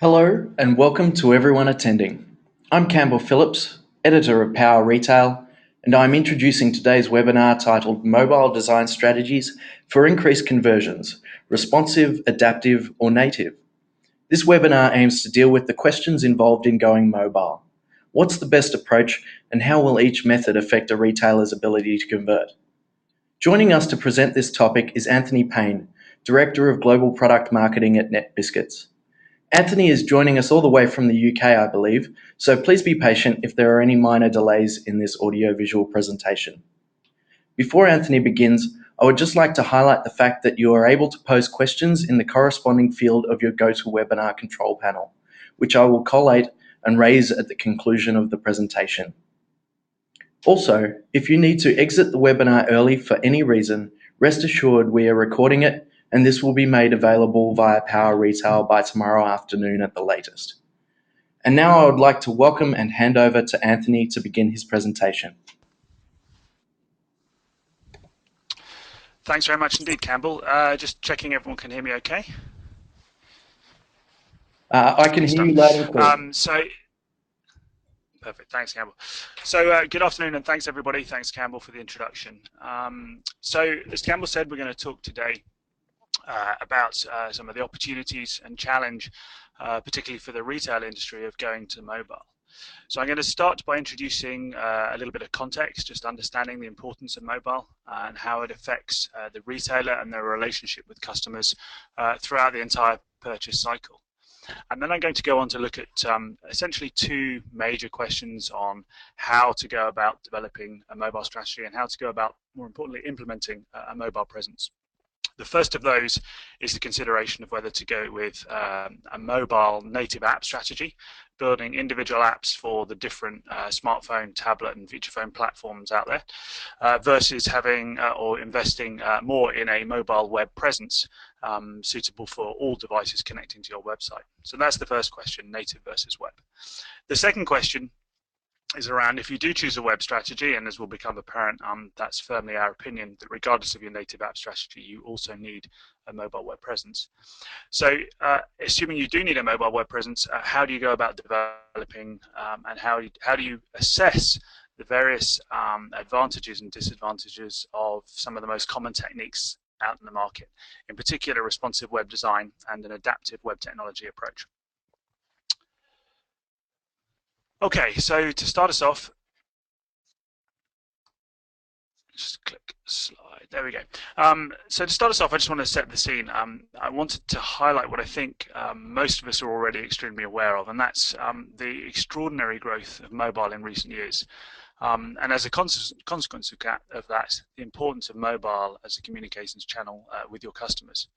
Hello and welcome to everyone attending. I'm Campbell Phillips, editor of Power Retail, and I'm introducing today's webinar titled Mobile Design Strategies for Increased Conversions, Responsive, Adaptive or Native. This webinar aims to deal with the questions involved in going mobile. What's the best approach and how will each method affect a retailer's ability to convert? Joining us to present this topic is Anthony Payne, Director of Global Product Marketing at Netbiscuits. Anthony is joining us all the way from the UK, I believe, so please be patient if there are any minor delays in this audiovisual presentation. Before Anthony begins, I would just like to highlight the fact that you are able to pose questions in the corresponding field of your GoToWebinar control panel, which I will collate and raise at the conclusion of the presentation. Also, if you need to exit the webinar early for any reason, rest assured we are recording it and this will be made available via Power Retail by tomorrow afternoon at the latest. And now I would like to welcome and hand over to Anthony to begin his presentation. Thanks very much indeed, Campbell. Just checking everyone can hear me okay. I can hear you loud and clear. Perfect. Thanks, Campbell. So good afternoon and thanks everybody. Thanks, Campbell, for the introduction. So as Campbell said, we're going to talk today about some of the opportunities and challenge, particularly for the retail industry, of going to mobile. So I'm going to start by introducing a little bit of context, just understanding the importance of mobile and how it affects the retailer and their relationship with customers throughout the entire purchase cycle. And then I'm going to go on to look at essentially two major questions on how to go about developing a mobile strategy and how to go about, more importantly, implementing a mobile presence. The first of those is the consideration of whether to go with a mobile native app strategy, building individual apps for the different smartphone, tablet and feature phone platforms out there, versus having or investing more in a mobile web presence suitable for all devices connecting to your website. So that's the first question, native versus web. The second question is around, if you do choose a web strategy, and as will become apparent, that's firmly our opinion, that regardless of your native app strategy, you also need a mobile web presence. So assuming you do need a mobile web presence, how do you go about developing and how do you assess the various advantages and disadvantages of some of the most common techniques out in the market, in particular responsive web design and an adaptive web technology approach? Okay, so to start us off, just click slide, there we go. So to start us off, I just want to set the scene. I wanted to highlight what I think most of us are already extremely aware of, and that's the extraordinary growth of mobile in recent years. And as a consequence of that, the importance of mobile as a communications channel with your customers.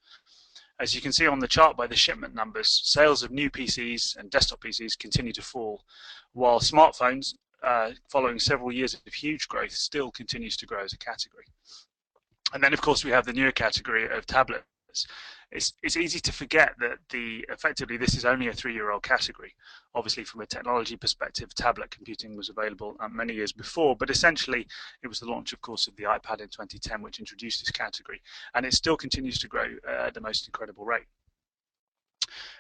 As you can see on the chart by the shipment numbers, sales of new PCs and desktop PCs continue to fall, while smartphones, following several years of huge growth, still continues to grow as a category. And then, of course, we have the newer category of tablets. It's easy to forget that effectively this is only a 3-year-old category. Obviously, from a technology perspective, tablet computing was available many years before, but essentially it was the launch, of course, of the iPad in 2010 which introduced this category, and it still continues to grow at the most incredible rate.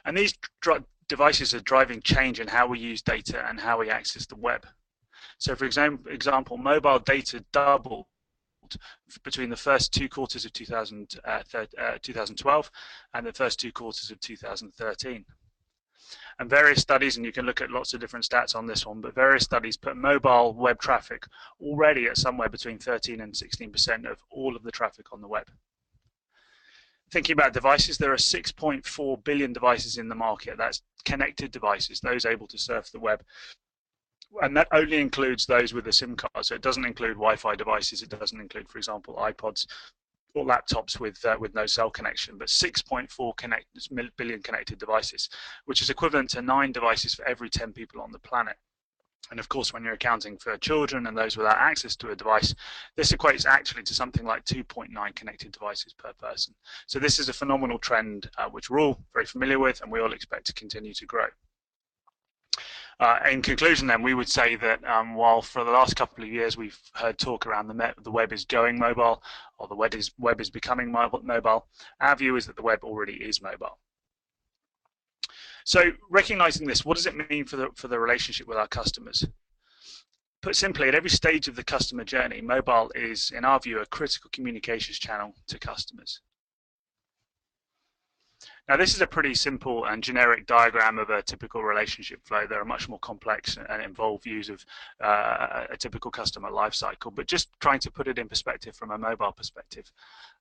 And these devices are driving change in how we use data and how we access the web. So, for example, mobile data doubled between the first 2 quarters of 2012 and the first 2 quarters of 2013. And various studies, and you can look at lots of different stats on this one, but various studies put mobile web traffic already at somewhere between 13 and 16% of all of the traffic on the web. Thinking about devices, there are 6.4 billion devices in the market. That's connected devices, those able to surf the web. And that only includes those with a SIM card, so it doesn't include Wi-Fi devices. It doesn't include, for example, iPods or laptops with no cell connection. But 6.4 billion connected devices, which is equivalent to 9 devices for every 10 people on the planet. And of course, when you're accounting for children and those without access to a device, this equates actually to something like 2.9 connected devices per person. So this is a phenomenal trend which we're all very familiar with, and we all expect to continue to grow. In conclusion, then, we would say that while for the last couple of years we've heard talk around the web is going mobile, or the web is becoming mobile, our view is that the web already is mobile. So recognizing this, what does it mean for the relationship with our customers? Put simply, at every stage of the customer journey, mobile is, in our view, a critical communications channel to customers. Now, this is a pretty simple and generic diagram of a typical relationship flow. There are much more complex and involved views of a typical customer life cycle, but just trying to put it in perspective from a mobile perspective,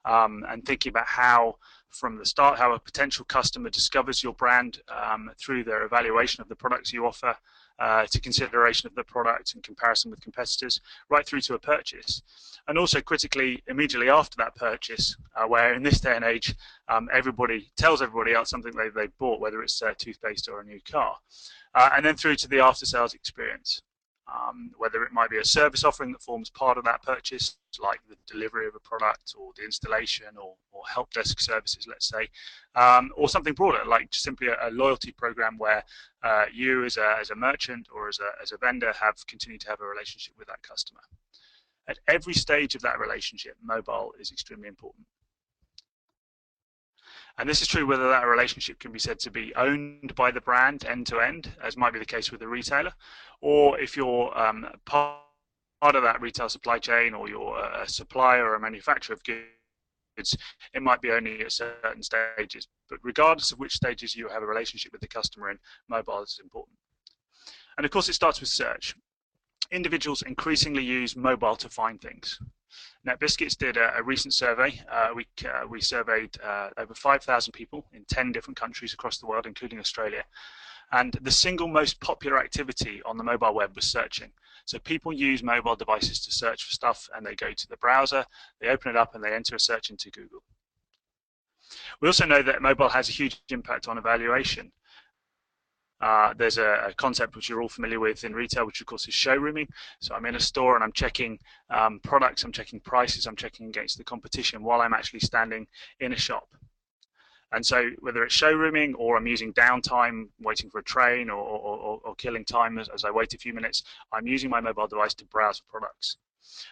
and thinking about how, from the start, how a potential customer discovers your brand through their evaluation of the products you offer, to consideration of the product in comparison with competitors, right through to a purchase. And also critically, immediately after that purchase, where in this day and age, everybody tells everybody else something they bought, whether it's toothpaste or a new car. And then through to the after-sales experience. Whether it might be a service offering that forms part of that purchase, like the delivery of a product or the installation or help desk services, let's say, or something broader, like simply a loyalty program where you as a merchant or as a vendor have continued to have a relationship with that customer. At every stage of that relationship, mobile is extremely important. And this is true whether that relationship can be said to be owned by the brand end to end, as might be the case with a retailer, or if you're part of that retail supply chain, or you're a supplier or a manufacturer of goods, it might be only at certain stages. But regardless of which stages you have a relationship with the customer in, mobile is important. And of course, it starts with search. Individuals increasingly use mobile to find things. Netbiscuits did a recent survey. We surveyed over 5,000 people in 10 different countries across the world, including Australia. And the single most popular activity on the mobile web was searching. So people use mobile devices to search for stuff, and they go to the browser, they open it up, and they enter a search into Google. We also know that mobile has a huge impact on evaluation. There's a concept which you're all familiar with in retail, which of course is showrooming. So I'm in a store and I'm checking products, I'm checking prices, I'm checking against the competition while I'm actually standing in a shop. And so whether it's showrooming or I'm using downtime, waiting for a train, or killing time as I wait a few minutes, I'm using my mobile device to browse products.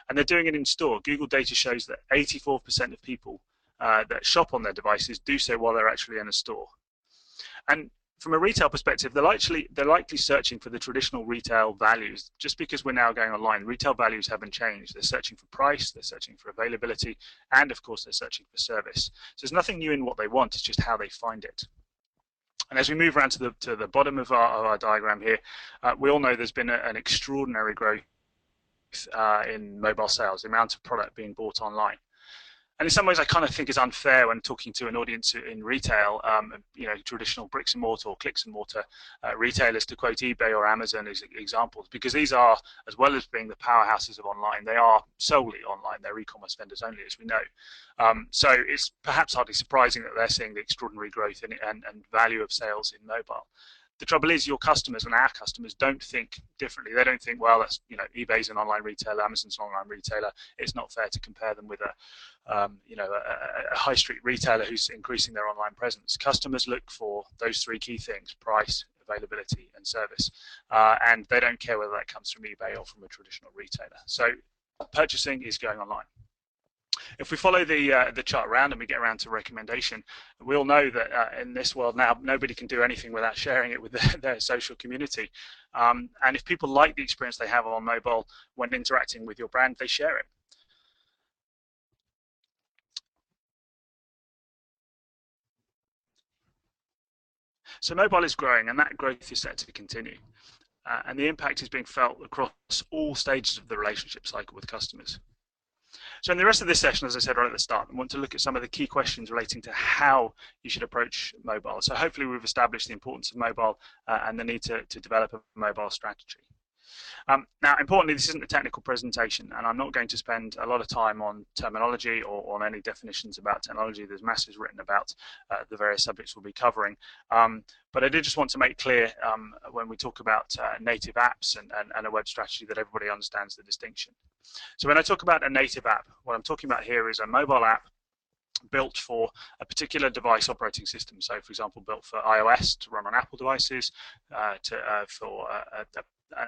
And they're doing it in store. Google data shows that 84% of people that shop on their devices do so while they're actually in a store. And from a retail perspective, they're likely searching for the traditional retail values. Just because we're now going online, retail values haven't changed. They're searching for price, they're searching for availability, and of course they're searching for service. So there's nothing new in what they want, it's just how they find it. And as we move around to the bottom of our diagram here, we all know there's been an extraordinary growth in mobile sales, the amount of product being bought online. And in some ways, I kind of think it's unfair when talking to an audience in retail, traditional bricks and mortar or clicks and mortar retailers, to quote eBay or Amazon as examples, because these are, as well as being the powerhouses of online, they are solely online. They're e-commerce vendors only, as we know. So it's perhaps hardly surprising that they're seeing the extraordinary growth and value of sales in mobile. The trouble is, your customers and our customers don't think differently. They don't think, well, that's, eBay's an online retailer, Amazon's an online retailer. It's not fair to compare them with a high street retailer who's increasing their online presence. Customers look for those three key things: price, availability, and service. And they don't care whether that comes from eBay or from a traditional retailer. So purchasing is going online. If we follow the chart around and we get around to recommendation, we all know that in this world now, nobody can do anything without sharing it with their social community. And if people like the experience they have on mobile when interacting with your brand, they share it. So mobile is growing, and that growth is set to continue. And the impact is being felt across all stages of the relationship cycle with customers. So in the rest of this session, as I said right at the start, I want to look at some of the key questions relating to how you should approach mobile. So hopefully we've established the importance of mobile and the need to develop a mobile strategy. Now, importantly, this isn't a technical presentation, and I'm not going to spend a lot of time on terminology or on any definitions about technology. There's masses written about the various subjects we'll be covering. But I did just want to make clear when we talk about native apps and a web strategy that everybody understands the distinction. So when I talk about a native app, what I'm talking about here is a mobile app built for a particular device operating system. So, for example, built for iOS to run on Apple devices, for a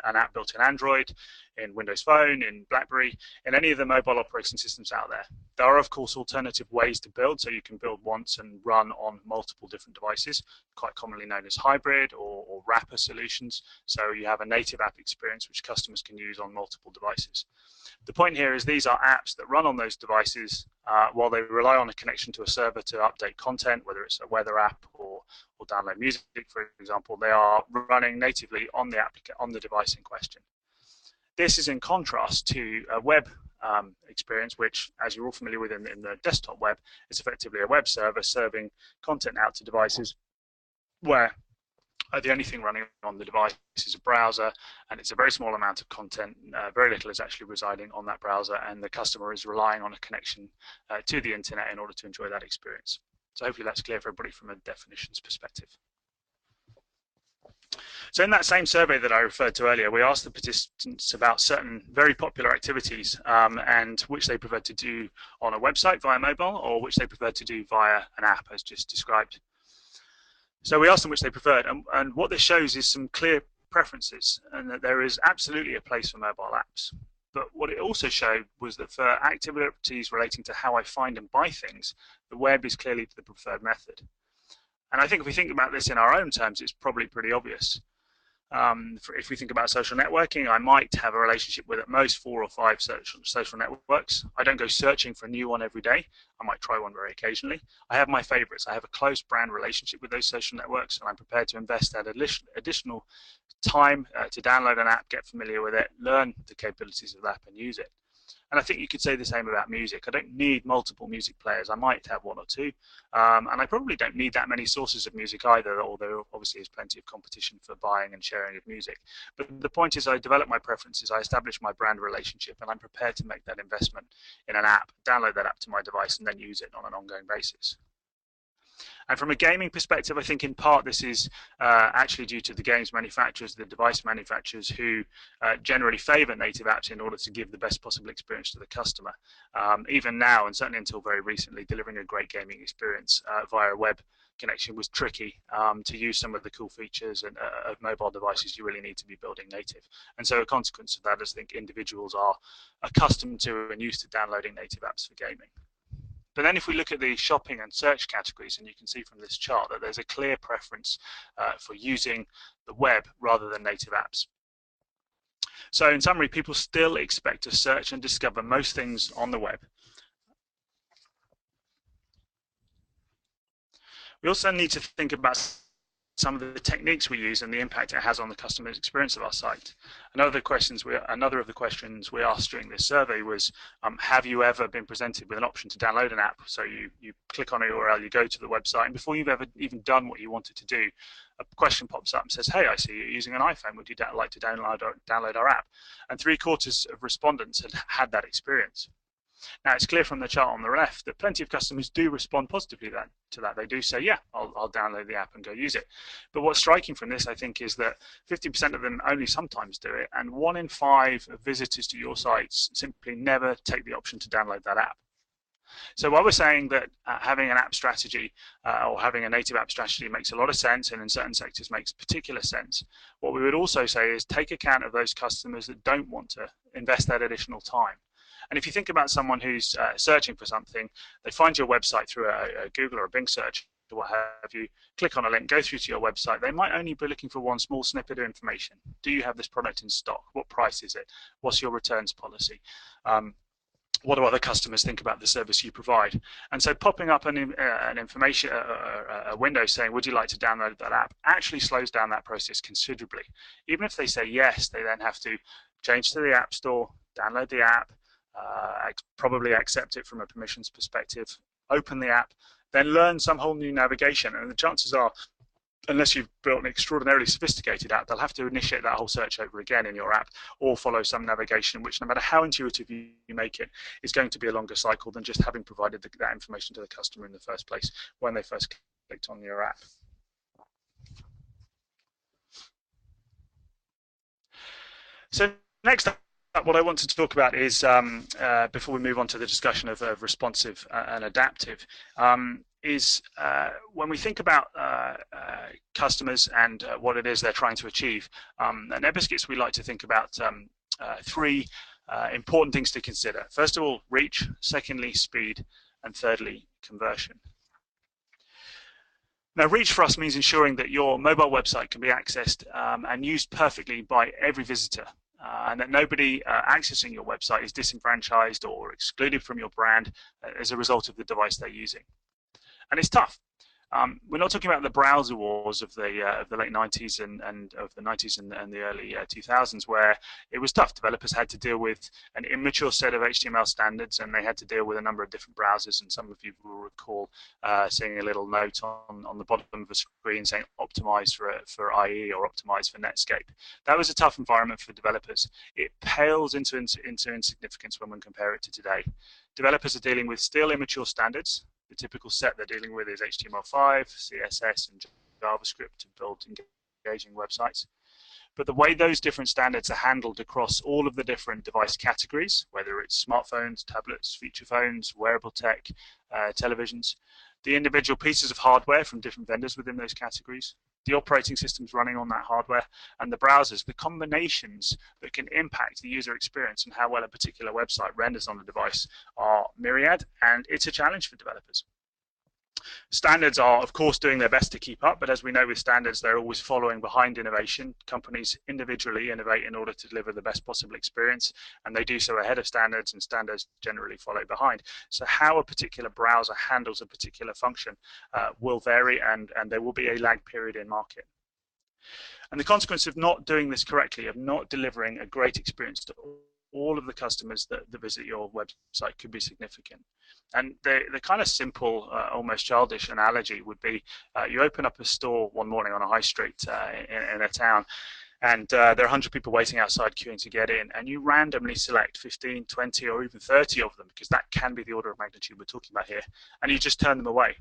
an app built in Android, in Windows Phone, in BlackBerry, in any of the mobile operating systems out there. There are, of course, alternative ways to build, so you can build once and run on multiple different devices, quite commonly known as hybrid or wrapper solutions. So you have a native app experience which customers can use on multiple devices. The point here is these are apps that run on those devices while they rely on a connection to a server to update content, whether it's a weather app or download music, for example. They are running natively on the device in question. This is in contrast to a web experience, which, as you're all familiar with in the desktop web, is effectively a web server serving content out to devices where the only thing running on the device is a browser, and it's a very small amount of content. Very little is actually residing on that browser, and the customer is relying on a connection to the internet in order to enjoy that experience. So hopefully that's clear for everybody from a definitions perspective. So in that same survey that I referred to earlier, we asked the participants about certain very popular activities and which they preferred to do on a website via mobile or which they preferred to do via an app, as just described. So we asked them which they preferred, and what this shows is some clear preferences, and that there is absolutely a place for mobile apps. But what it also showed was that for activities relating to how I find and buy things, the web is clearly the preferred method. And I think if we think about this in our own terms, it's probably pretty obvious. If we think about social networking, I might have a relationship with at most 4 or 5 social networks. I don't go searching for a new one every day. I might try one very occasionally. I have my favorites. I have a close brand relationship with those social networks, and I'm prepared to invest that additional time to download an app, get familiar with it, learn the capabilities of the app, and use it. And I think you could say the same about music. I don't need multiple music players. I might have 1 or 2. And I probably don't need that many sources of music either, although obviously there's plenty of competition for buying and sharing of music. But the point is I develop my preferences, I establish my brand relationship, and I'm prepared to make that investment in an app, download that app to my device, and then use it on an ongoing basis. And from a gaming perspective, I think in part this is actually due to the games manufacturers, the device manufacturers, who generally favor native apps in order to give the best possible experience to the customer. Even now, and certainly until very recently, delivering a great gaming experience via a web connection was tricky. To use some of the cool features of mobile devices, you really need to be building native. And so a consequence of that is I think individuals are accustomed to and used to downloading native apps for gaming. But then if we look at the shopping and search categories, and you can see from this chart that there's a clear preference for using the web rather than native apps. So in summary, people still expect to search and discover most things on the web. We also need to think about some of the techniques we use and the impact it has on the customer's experience of our site. Another of the questions we asked during this survey was, have you ever been presented with an option to download an app? So you click on a URL, you go to the website, and before you've ever even done what you wanted to do, a question pops up and says, hey, I see you're using an iPhone, would you like to download our app? And 3/4 of respondents had that experience. Now, it's clear from the chart on the left that plenty of customers do respond positively to that. They do say, yeah, I'll download the app and go use it. But what's striking from this, I think, is that 50% of them only sometimes do it, and 1 in 5 visitors to your sites simply never take the option to download that app. So while we're saying that having an app strategy or having a native app strategy makes a lot of sense, and in certain sectors makes particular sense, what we would also say is take account of those customers that don't want to invest that additional time. And if you think about someone who's searching for something, they find your website through a Google or a Bing search or what have you, click on a link, go through to your website, they might only be looking for one small snippet of information. Do you have this product in stock? What price is it? What's your returns policy? What do other customers think about the service you provide? And so popping up an information, a window saying, would you like to download that app, actually slows down that process considerably. Even if they say yes, they then have to change to the App Store, download the app, probably accept it from a permissions perspective, open the app, then learn some whole new navigation. And the chances are, unless you've built an extraordinarily sophisticated app, they'll have to initiate that whole search over again in your app, or follow some navigation, which no matter how intuitive you make it, is going to be a longer cycle than just having provided that information to the customer in the first place when they first clicked on your app. So next up, what I want to talk about is, before we move on to the discussion of responsive and adaptive, is when we think about customers and what it is they're trying to achieve. At Netbiscuits, we like to think about three important things to consider. First of all, reach. Secondly, speed. And thirdly, conversion. Now, reach for us means ensuring that your mobile website can be accessed and used perfectly by every visitor, and that nobody accessing your website is disenfranchised or excluded from your brand as a result of the device they're using. And it's tough. We're not talking about the browser wars of the late 90s and of the 90s and the early 2000s, where it was tough. Developers had to deal with an immature set of HTML standards, and they had to deal with a number of different browsers. And some of you will recall seeing a little note on the bottom of the screen saying "optimize for IE" or "optimize for Netscape." That was a tough environment for developers. It pales into insignificance when we compare it to today. Developers are dealing with still immature standards. The typical set they're dealing with is HTML5, CSS, and JavaScript to build engaging websites. But the way those different standards are handled across all of the different device categories, whether it's smartphones, tablets, feature phones, wearable tech, televisions, the individual pieces of hardware from different vendors within those categories, the operating systems running on that hardware, and the browsers, the combinations that can impact the user experience and how well a particular website renders on the device are myriad, and it's a challenge for developers. Standards are, of course, doing their best to keep up, but as we know with standards, they're always following behind innovation. Companies individually innovate in order to deliver the best possible experience, and they do so ahead of standards, and standards generally follow behind. So how a particular browser handles a particular function will vary, and there will be a lag period in market. And the consequence of not doing this correctly, of not delivering a great experience to all of the customers that visit your website, could be significant. And the kind of simple, almost childish analogy would be you open up a store one morning on a high street in a town, and there are 100 people waiting outside queuing to get in, and you randomly select 15, 20, or even 30 of them, because that can be the order of magnitude we're talking about here, and you just turn them away.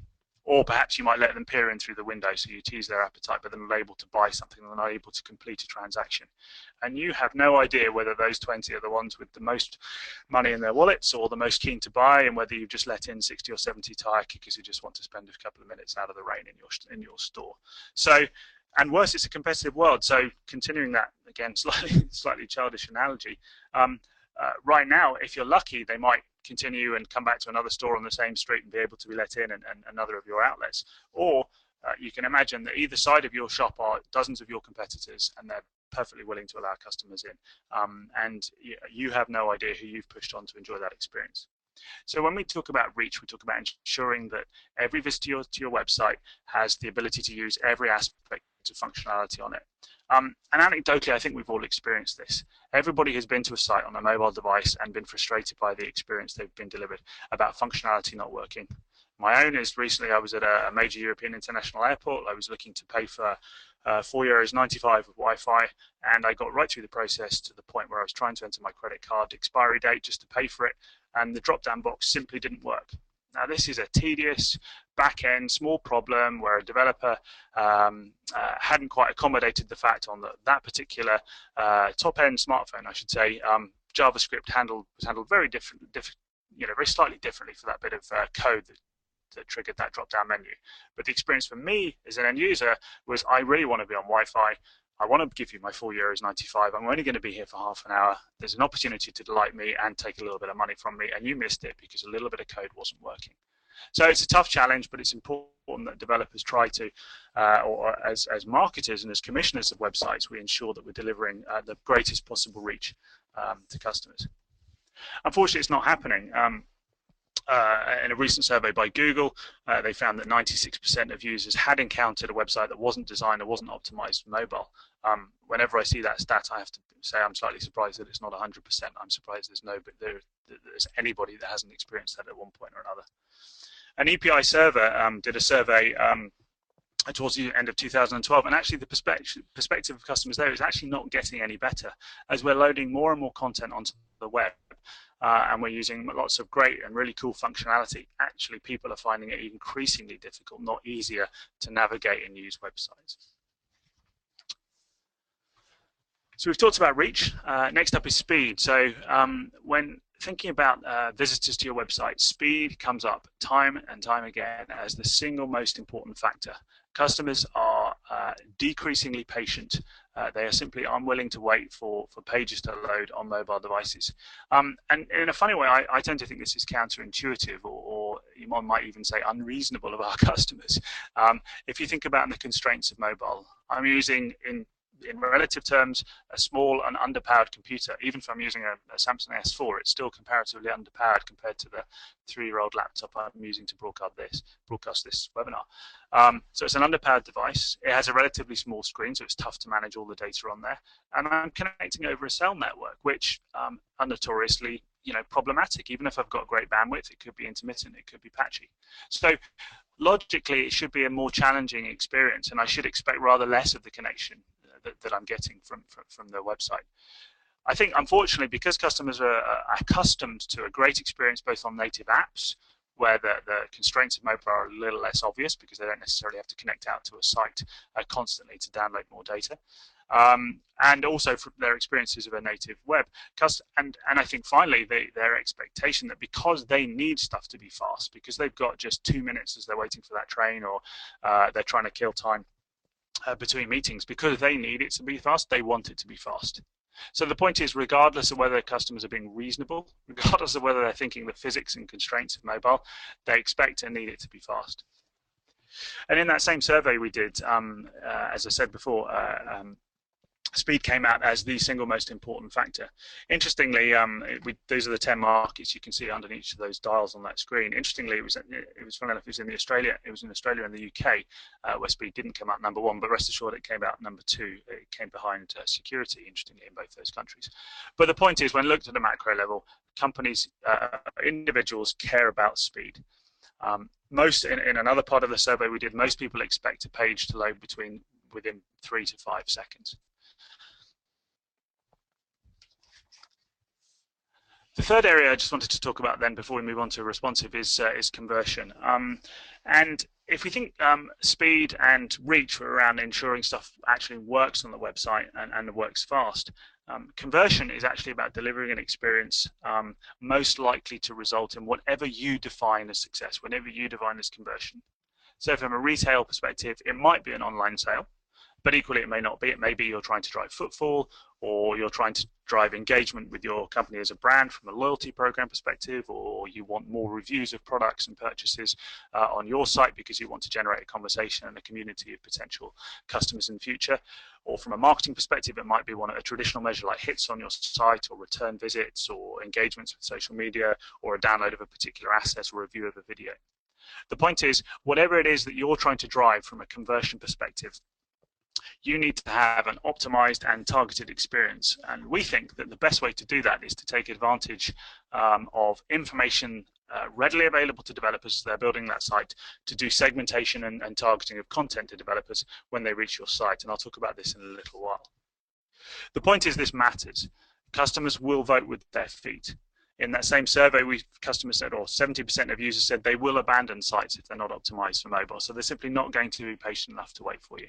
Or perhaps you might let them peer in through the window, so you tease their appetite, but they're not able to buy something, they're not able to complete a transaction. And you have no idea whether those 20 are the ones with the most money in their wallets or the most keen to buy, and whether you've just let in 60 or 70 tire kickers who just want to spend a couple of minutes out of the rain in your store. So, and worse, it's a competitive world. So continuing that, again, slightly childish analogy, right now, if you're lucky, they might continue and come back to another store on the same street and be able to be let in, and another of your outlets. Or you can imagine that either side of your shop are dozens of your competitors, and they're perfectly willing to allow customers in. And you have no idea who you've pushed on to enjoy that experience. So when we talk about reach, we talk about ensuring that every visitor to your website has the ability to use every aspect of functionality on it. And anecdotally, I think we've all experienced this. Everybody has been to a site on a mobile device and been frustrated by the experience they've been delivered about functionality not working. My own is recently I was at a major European international airport. I was looking to pay for €4.95 of Wi-Fi, and I got right through the process to the point where I was trying to enter my credit card expiry date just to pay for it, and the drop-down box simply didn't work. Now, this is a tedious, back-end, small problem where a developer hadn't quite accommodated the fact on that particular top-end smartphone, I should say, JavaScript was handled very very slightly differently for that bit of code that triggered that drop-down menu. But the experience for me as an end user was, I really want to be on Wi-Fi. I want to give you my €4.95. I'm only going to be here for half an hour. There's an opportunity to delight me and take a little bit of money from me, and you missed it because a little bit of code wasn't working. So it's a tough challenge, but it's important that developers try to, or as marketers and as commissioners of websites, we ensure that we're delivering the greatest possible reach to customers. Unfortunately, it's not happening. In a recent survey by Google, they found that 96% of users had encountered a website that wasn't designed or wasn't optimized for mobile. Whenever I see that stat, I have to say I'm slightly surprised that it's not 100%. I'm surprised there's anybody that hasn't experienced that at one point or another. An EPI server did a survey towards the end of 2012, and actually the perspective of customers there is actually not getting any better as we're loading more and more content onto the web. And we're using lots of great and really cool functionality. Actually, people are finding it increasingly difficult, not easier, to navigate and use websites. So we've talked about reach. Next up is speed. So when thinking about visitors to your website, speed comes up time and time again as the single most important factor. Customers are decreasingly patient. They are simply unwilling to wait for pages to load on mobile devices. And in a funny way, I tend to think this is counterintuitive, or one might even say unreasonable of our customers. If you think about the constraints of mobile, I'm using in relative terms, a small and underpowered computer. Even if I'm using a Samsung S4, it's still comparatively underpowered compared to the 3-year-old laptop I'm using to broadcast this webinar. So it's an underpowered device. It has a relatively small screen, so it's tough to manage all the data on there. And I'm connecting over a cell network, which are notoriously problematic. Even if I've got great bandwidth, it could be intermittent, it could be patchy. So logically, it should be a more challenging experience, and I should expect rather less of the connection that I'm getting from the website. I think, unfortunately, because customers are accustomed to a great experience both on native apps, where the constraints of mobile are a little less obvious because they don't necessarily have to connect out to a site constantly to download more data, and also from their experiences of a native web. And I think finally their expectation that because they need stuff to be fast, because they've got just 2 minutes as they're waiting for that train, or they're trying to kill time between meetings, because they need it to be fast, they want it to be fast. So the point is, regardless of whether customers are being reasonable, regardless of whether they're thinking the physics and constraints of mobile, they expect and need it to be fast. And in that same survey we did, as I said before, speed came out as the single most important factor. Interestingly, these are the 10 markets you can see underneath each of those dials on that screen. Interestingly, it was funny enough, it was in Australia and the UK where speed didn't come out number 1, but rest assured it came out number 2. It came behind security, interestingly, in both those countries. But the point is, when looked at a macro level, companies, individuals care about speed. In another part of the survey we did, most people expect a page to load within 3 to 5 seconds. The third area I just wanted to talk about then, before we move on to responsive, is conversion. And if we think speed and reach were around ensuring stuff actually works on the website and works fast, conversion is actually about delivering an experience most likely to result in whatever you define as success, whatever you define as conversion. So from a retail perspective, it might be an online sale, but equally it may not be. It may be you're trying to drive footfall, or you're trying to drive engagement with your company as a brand from a loyalty program perspective, or you want more reviews of products and purchases on your site because you want to generate a conversation and a community of potential customers in the future. Or from a marketing perspective, it might be a traditional measure like hits on your site, or return visits, or engagements with social media, or a download of a particular asset, or a view of a video. The point is, whatever it is that you're trying to drive from a conversion perspective, you need to have an optimized and targeted experience. And we think that the best way to do that is to take advantage of information readily available to developers as they're building that site, to do segmentation and targeting of content to developers when they reach your site. And I'll talk about this in a little while. The point is, this matters. Customers will vote with their feet. In that same survey, customers said, or 70% of users said, they will abandon sites if they're not optimized for mobile. So they're simply not going to be patient enough to wait for you.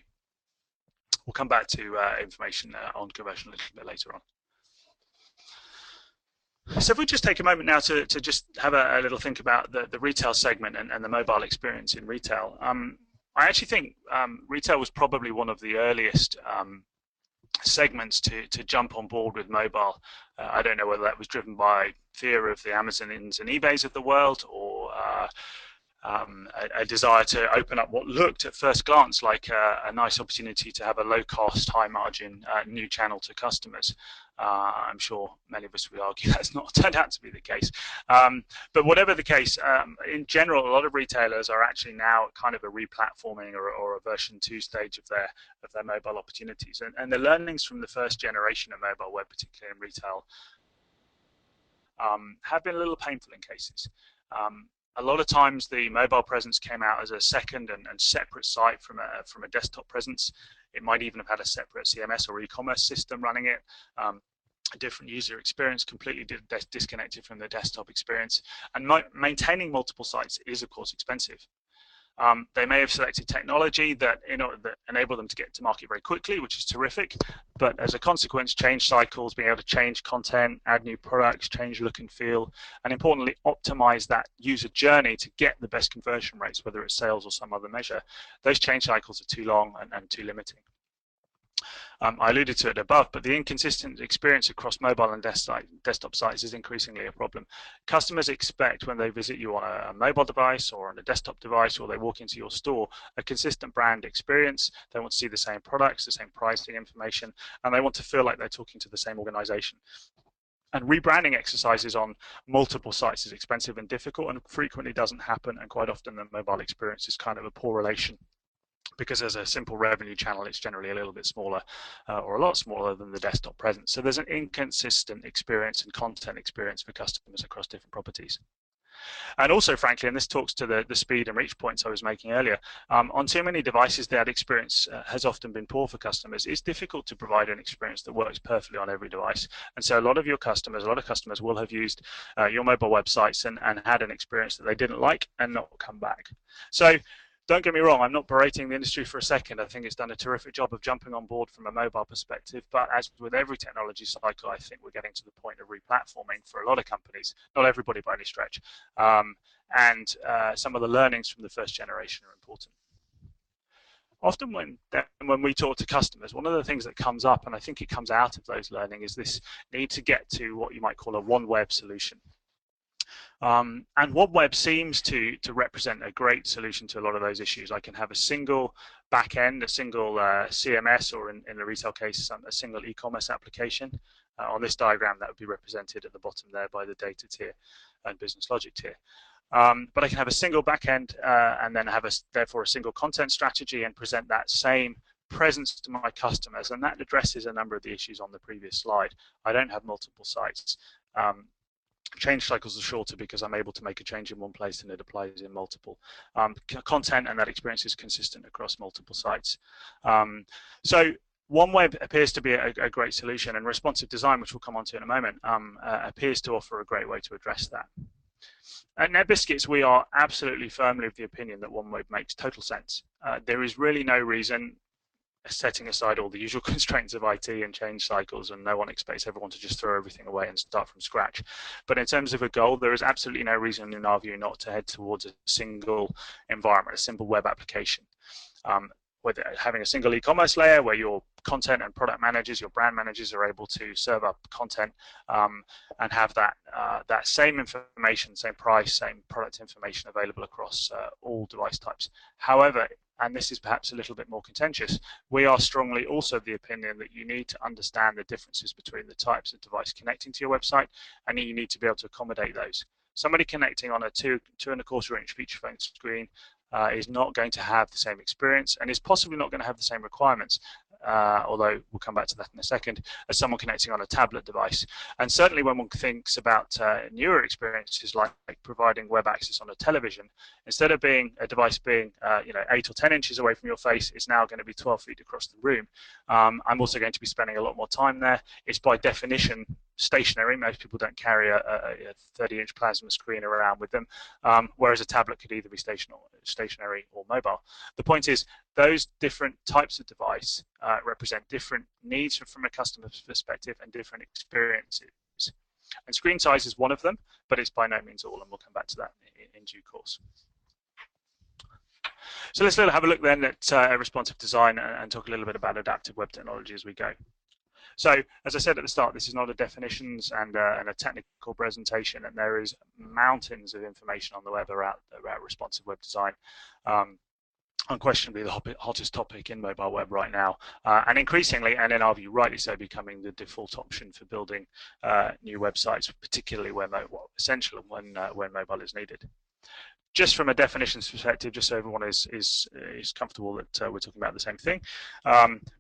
We'll come back to information on conversion a little bit later on. So if we just take a moment now to just have a little think about the retail segment and the mobile experience in retail. I actually think retail was probably one of the earliest segments to jump on board with mobile. I don't know whether that was driven by fear of the Amazons and eBays of the world, or a desire to open up what looked at first glance like a nice opportunity to have a low-cost, high-margin new channel to customers. I'm sure many of us would argue that's not turned out to be the case. But whatever the case, in general, a lot of retailers are actually now kind of a replatforming or a version 2 stage of their mobile opportunities. And the learnings from the first generation of mobile web, particularly in retail, have been a little painful in cases. A lot of times the mobile presence came out as a second and separate site from a desktop presence. It might even have had a separate CMS or e-commerce system running it, a different user experience, completely disconnected from the desktop experience. And maintaining multiple sites is, of course, expensive. They may have selected technology that enable them to get to market very quickly, which is terrific. But as a consequence, change cycles, being able to change content, add new products, change look and feel, and importantly, optimize that user journey to get the best conversion rates, whether it's sales or some other measure. Those change cycles are too long and too limiting. I alluded to it above, but the inconsistent experience across mobile and desktop sites is increasingly a problem. Customers expect when they visit you on a mobile device or on a desktop device, or they walk into your store, a consistent brand experience. They want to see the same products, the same pricing information, and they want to feel like they're talking to the same organization. And rebranding exercises on multiple sites is expensive and difficult and frequently doesn't happen, and quite often the mobile experience is kind of a poor relation, because as a simple revenue channel, it's generally a little bit smaller or a lot smaller than the desktop presence. So there's an inconsistent experience and content experience for customers across different properties. And also, frankly, and this talks to the speed and reach points I was making earlier, on too many devices, that experience has often been poor for customers. It's difficult to provide an experience that works perfectly on every device. And so a lot of customers will have used your mobile websites and had an experience that they didn't like and not come back. So don't get me wrong, I'm not berating the industry for a second. I think it's done a terrific job of jumping on board from a mobile perspective. But as with every technology cycle, I think we're getting to the point of replatforming for a lot of companies, not everybody by any stretch. And some of the learnings from the first generation are important. Often when we talk to customers, one of the things that comes up, and I think it comes out of those learning, is this need to get to what you might call a one-web solution. And OneWeb seems to represent a great solution to a lot of those issues. I can have a single backend, a single CMS, or in the retail case, a single e-commerce application. On this diagram, that would be represented at the bottom there by the data tier and business logic tier. But I can have a single backend and then have therefore a single content strategy and present that same presence to my customers, and that addresses a number of the issues on the previous slide. I don't have multiple sites. Change cycles are shorter because I'm able to make a change in one place and it applies in multiple. Content and that experience is consistent across multiple sites. So OneWeb appears to be a great solution, and responsive design, which we'll come on to in a moment, appears to offer a great way to address that. At Netbiscuits, we are absolutely firmly of the opinion that OneWeb makes total sense. There is really no reason, setting aside all the usual constraints of IT and change cycles, and no one expects everyone to just throw everything away and start from scratch. But in terms of a goal, there is absolutely no reason in our view not to head towards a single environment, a simple web application. Whether having a single e-commerce layer where your content and product managers, your brand managers are able to serve up content and have that same information, same price, same product information available across all device types. However, and this is perhaps a little bit more contentious, we are strongly also of the opinion that you need to understand the differences between the types of device connecting to your website, and you need to be able to accommodate those. Somebody connecting on a 2.25-inch feature phone screen is not going to have the same experience, and is possibly not going to have the same requirements, although we'll come back to that in a second, as someone connecting on a tablet device. And certainly when one thinks about newer experiences like providing web access on a television, instead of a device being 8 or 10 inches away from your face, it's now going to be 12 feet across the room. I'm also going to be spending a lot more time there. It's by definition stationary. Most people don't carry a 30-inch plasma screen around with them, whereas a tablet could either be stationary or mobile. The point is, those different types of device represent different needs from a customer's perspective and different experiences. And screen size is one of them, but it's by no means all, and we'll come back to that in due course. So let's have a look then at responsive design and talk a little bit about adaptive web technology as we go. So, as I said at the start, this is not a definitions and a technical presentation, and there is mountains of information on the web about responsive web design. Unquestionably the hottest topic in mobile web right now, and increasingly, and in our view rightly so, becoming the default option for building new websites, particularly when mobile is needed. Just from a definitions perspective, just so everyone is comfortable that we're talking about the same thing,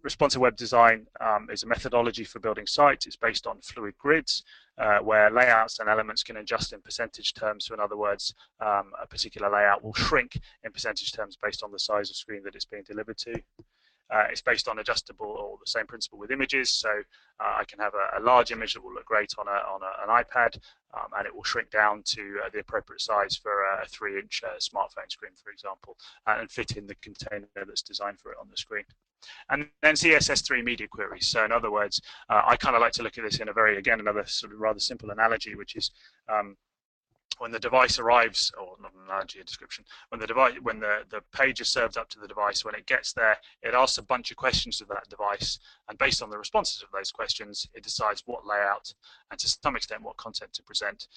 responsive web design is a methodology for building sites. It's based on fluid grids, where layouts and elements can adjust in percentage terms. So in other words, a particular layout will shrink in percentage terms based on the size of screen that it's being delivered to. It's based on adjustable, or the same principle with images. So I can have a large image that will look great on an iPad, and it will shrink down to the appropriate size for a 3-inch smartphone screen, for example, and fit in the container that's designed for it on the screen. And then CSS3 media queries. So in other words, I kind of like to look at this in a very, again, another sort of rather simple analogy, which is when the device arrives, or not an analogy, a description, when the page is served up to the device, when it gets there, it asks a bunch of questions of that device, and based on the responses of those questions, it decides what layout and to some extent what content to present,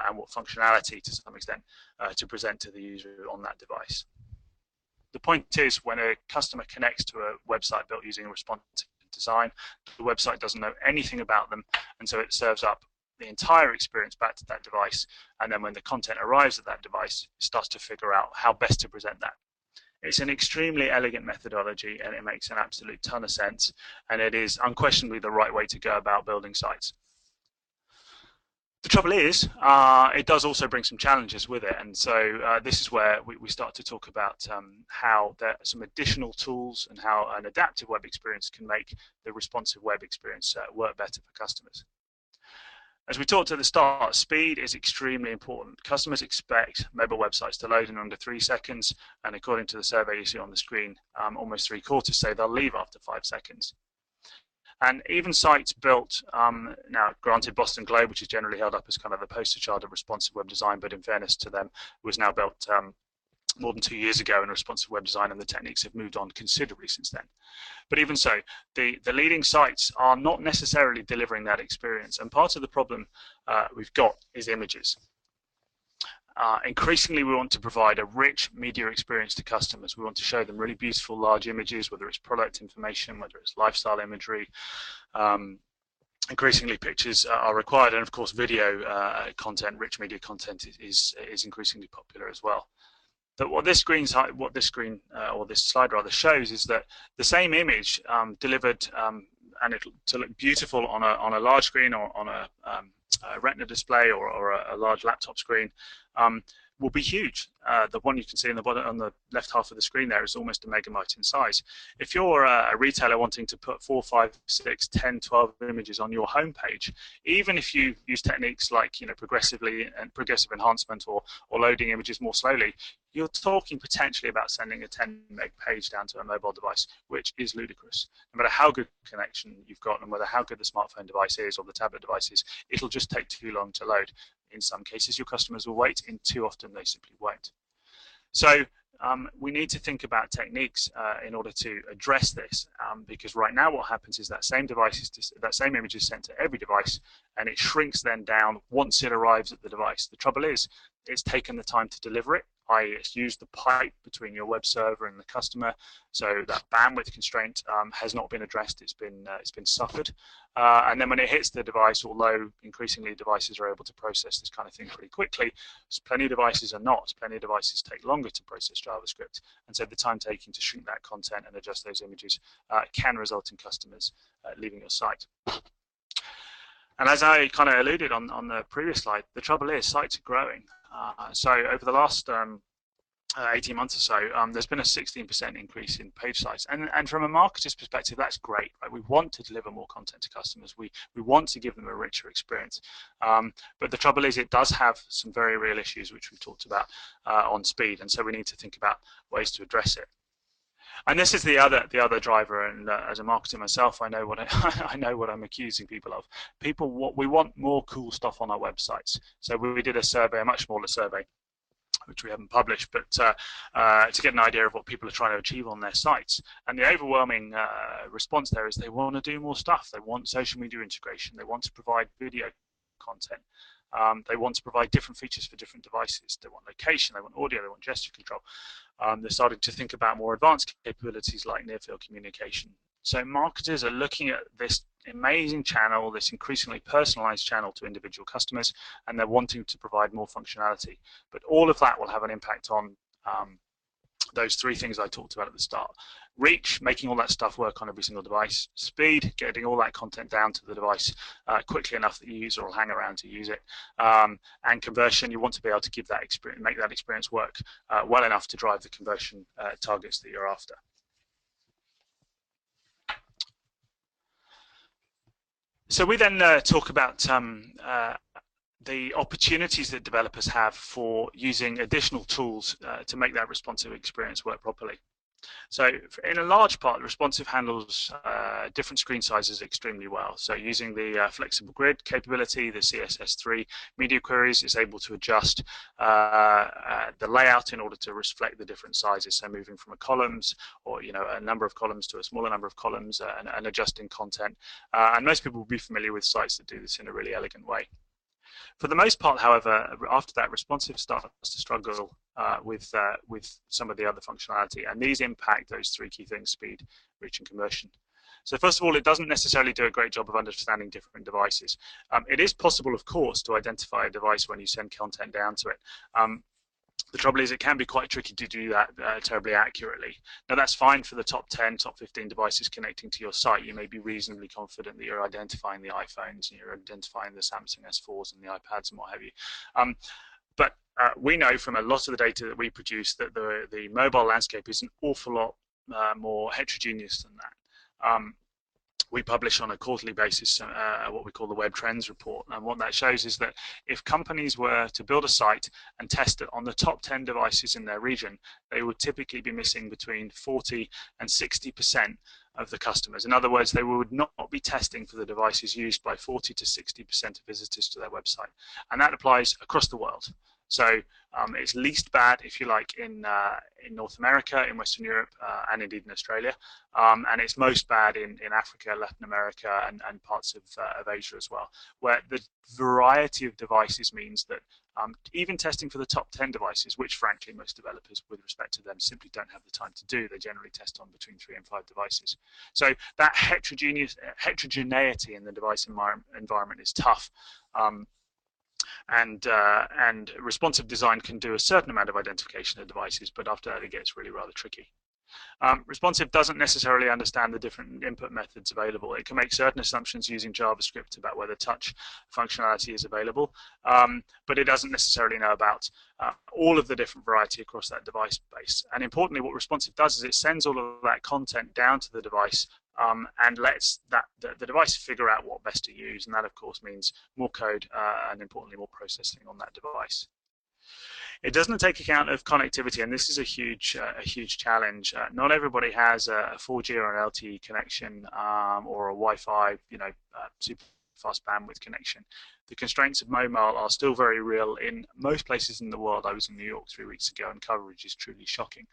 and what functionality to some extent to present to the user on that device. The point is, when a customer connects to a website built using responsive design, the website doesn't know anything about them, and so it serves up the entire experience back to that device, and then when the content arrives at that device, it starts to figure out how best to present that. It's an extremely elegant methodology, and it makes an absolute ton of sense, and it is unquestionably the right way to go about building sites. The trouble is, it does also bring some challenges with it, and so this is where we start to talk about how there are some additional tools and how an adaptive web experience can make the responsive web experience work better for customers. As we talked at the start, speed is extremely important. Customers expect mobile websites to load in under 3 seconds, and according to the survey you see on the screen, almost 3/4 say they'll leave after 5 seconds. And even sites built, now granted Boston Globe, which is generally held up as kind of the poster child of responsive web design, but in fairness to them, was now built more than 2 years ago in responsive web design, and the techniques have moved on considerably since then. But even so, the leading sites are not necessarily delivering that experience, and part of the problem we've got is images. Increasingly, we want to provide a rich media experience to customers. We want to show them really beautiful large images, whether it's product information, whether it's lifestyle imagery. Increasingly, pictures are required, and of course, video content, rich media content is increasingly popular as well. But what this slide rather shows is that the same image delivered and it'll to look beautiful on a large screen or on a retina display or a large laptop screen will be huge. The one you can see in the bottom on the left half of the screen there is almost a megabyte in size. If you're a retailer wanting to put 4, 5, 6, 10, 12 images on your homepage, even if you use techniques like progressive enhancement or loading images more slowly, you're talking potentially about sending a 10 meg page down to a mobile device, which is ludicrous. No matter how good connection you've got and whether how good the smartphone device is or the tablet device is, it'll just take too long to load. In some cases, your customers will wait. In too often, they simply won't. So we need to think about techniques in order to address this, because right now what happens is that same image is sent to every device, and it shrinks then down once it arrives at the device. The trouble is, it's taken the time to deliver it. It's used the pipe between your web server and the customer, so that bandwidth constraint has not been addressed. It's been suffered, and then when it hits the device, although increasingly devices are able to process this kind of thing pretty quickly, plenty of devices are not. Plenty of devices take longer to process JavaScript, and so the time taking to shrink that content and adjust those images can result in customers leaving your site. And as I kind of alluded on the previous slide, the trouble is sites are growing. So over the last 18 months or so, there's been a 16% increase in page size. And from a marketer's perspective, that's great, right? We want to deliver more content to customers. We want to give them a richer experience. But the trouble is it does have some very real issues, which we've talked about on speed. And so we need to think about ways to address it. And this is the other driver, and as a marketer myself, I know what I know what I'm accusing people of. We want more cool stuff on our websites. So we did a survey, a much smaller survey, which we haven't published, but to get an idea of what people are trying to achieve on their sites. And the overwhelming response there is they want to do more stuff. They want social media integration. They want to provide video content. They want to provide different features for different devices. They want location, they want audio, they want gesture control. They're starting to think about more advanced capabilities like near-field communication. So marketers are looking at this amazing channel, this increasingly personalized channel to individual customers, and they're wanting to provide more functionality. But all of that will have an impact on those three things I talked about at the start. Reach, making all that stuff work on every single device. Speed, getting all that content down to the device quickly enough that the user will hang around to use it. And conversion, you want to be able to give that experience, make that experience work well enough to drive the conversion targets that you're after. So we then talk about the opportunities that developers have for using additional tools to make that responsive experience work properly. So in a large part, responsive handles different screen sizes extremely well. So using the flexible grid capability, the CSS3 media queries is able to adjust the layout in order to reflect the different sizes. So moving from a columns or a number of columns to a smaller number of columns and adjusting content. And most people will be familiar with sites that do this in a really elegant way. For the most part, however, after that, responsive starts to struggle with some of the other functionality, and these impact those three key things: speed, reach, and conversion. So first of all, it doesn't necessarily do a great job of understanding different devices. It is possible, of course, to identify a device when you send content down to it. The trouble is it can be quite tricky to do that terribly accurately. Now that's fine for the top 10, top 15 devices connecting to your site. You may be reasonably confident that you're identifying the iPhones and you're identifying the Samsung S4s and the iPads and what have you. But we know from a lot of the data that we produce that the mobile landscape is an awful lot more heterogeneous than that. We publish on a quarterly basis what we call the Web Trends Report. And what that shows is that if companies were to build a site and test it on the top 10 devices in their region, they would typically be missing between 40 and 60% of the customers. In other words, they would not be testing for the devices used by 40 to 60% of visitors to their website. And that applies across the world. So it's least bad, if you like, in North America, in Western Europe, and indeed in Australia. And it's most bad in Africa, Latin America, and parts of Asia as well, where the variety of devices means that even testing for the top 10 devices, which frankly most developers, with respect to them, simply don't have the time to do. They generally test on between 3 and 5 devices. So that heterogeneity in the device environment is tough. And responsive design can do a certain amount of identification of devices, but after that it gets really rather tricky. Responsive doesn't necessarily understand the different input methods available. It can make certain assumptions using JavaScript about whether touch functionality is available, but it doesn't necessarily know about all of the different variety across that device base. And importantly, what responsive does is it sends all of that content down to the device and lets the device figure out what best to use. And that, of course, means more code and, importantly, more processing on that device. It doesn't take account of connectivity, and this is a huge challenge. Not everybody has a 4G or an LTE connection or a Wi-Fi, super fast bandwidth connection. The constraints of mobile are still very real in most places in the world. I was in New York 3 weeks ago, and coverage is truly shocking.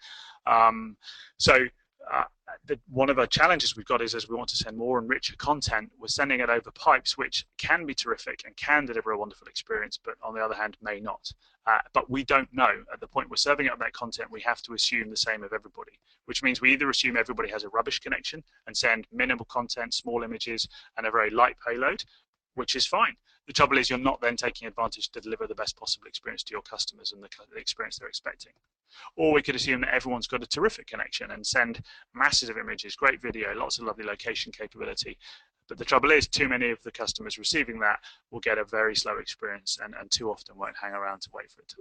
One of our challenges we've got is, as we want to send more and richer content, we're sending it over pipes, which can be terrific and can deliver a wonderful experience, but on the other hand, may not. But we don't know. At the point we're serving up that content, we have to assume the same of everybody, which means we either assume everybody has a rubbish connection and send minimal content, small images, and a very light payload, which is fine. The trouble is you're not then taking advantage to deliver the best possible experience to your customers and the experience they're expecting. Or we could assume that everyone's got a terrific connection and send masses of images, great video, lots of lovely location capability. But the trouble is, too many of the customers receiving that will get a very slow experience and too often won't hang around to wait for it to